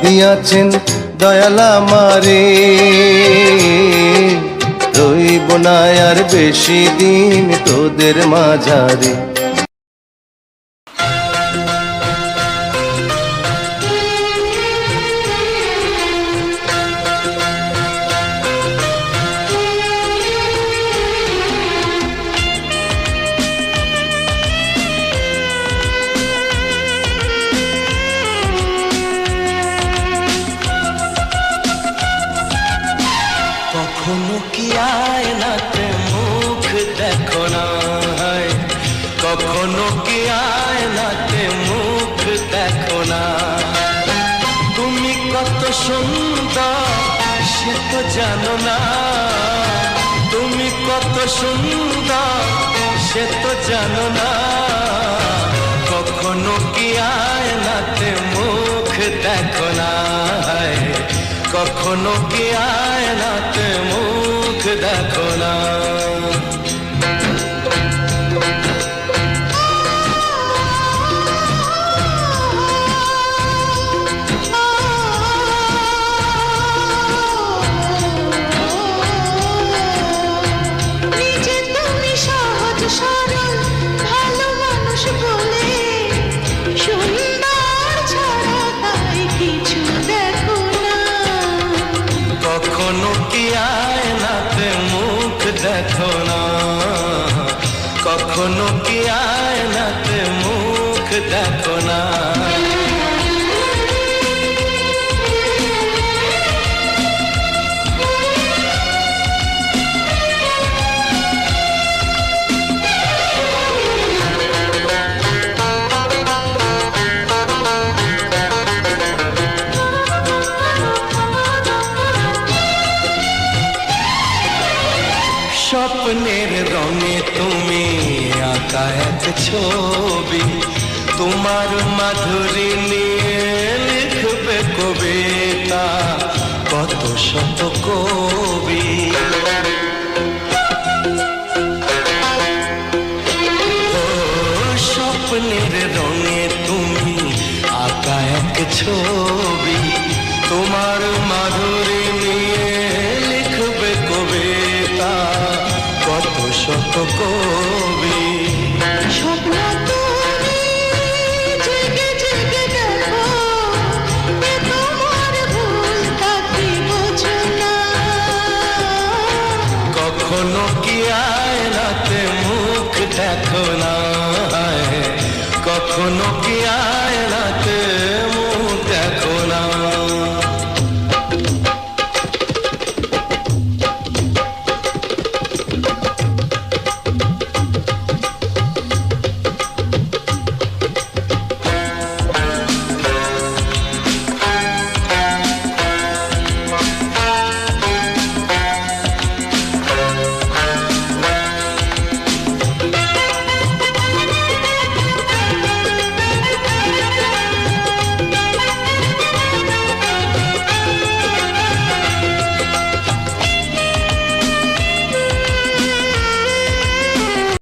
দিয়াছেন দয়াল আমারে, রইব না আর বেশি দিন তোদের মাঝারে। কখনো কি আয়নাতে মুখ দেখো না, কখনো কি আয়নাতে মুখ দেখো না। তুমি কত সুন্দর সে তো জানো না, তুমি কত সুন্দর সে তো জানো না। কখনো কি আয়নাতে মুখ দেখো না, কখনো কি আয়নাতে মুখ দেখো না। কখনো কি আয়নাতে মুখ দেখো না, কখনো কি আয়নাতে মুখ দেখো না। স্বপ্নের রঙে তুমি আঁকা এক ছবি, তোমার মাধুরী নিয়ে লিখবে কবিতা কত শত কবি। ও স্বপ্নের রঙে তুমি আঁকা এক ছবি, তোমার মাধুরী নিয়ে লিখবে কবিতা কত শত কবি।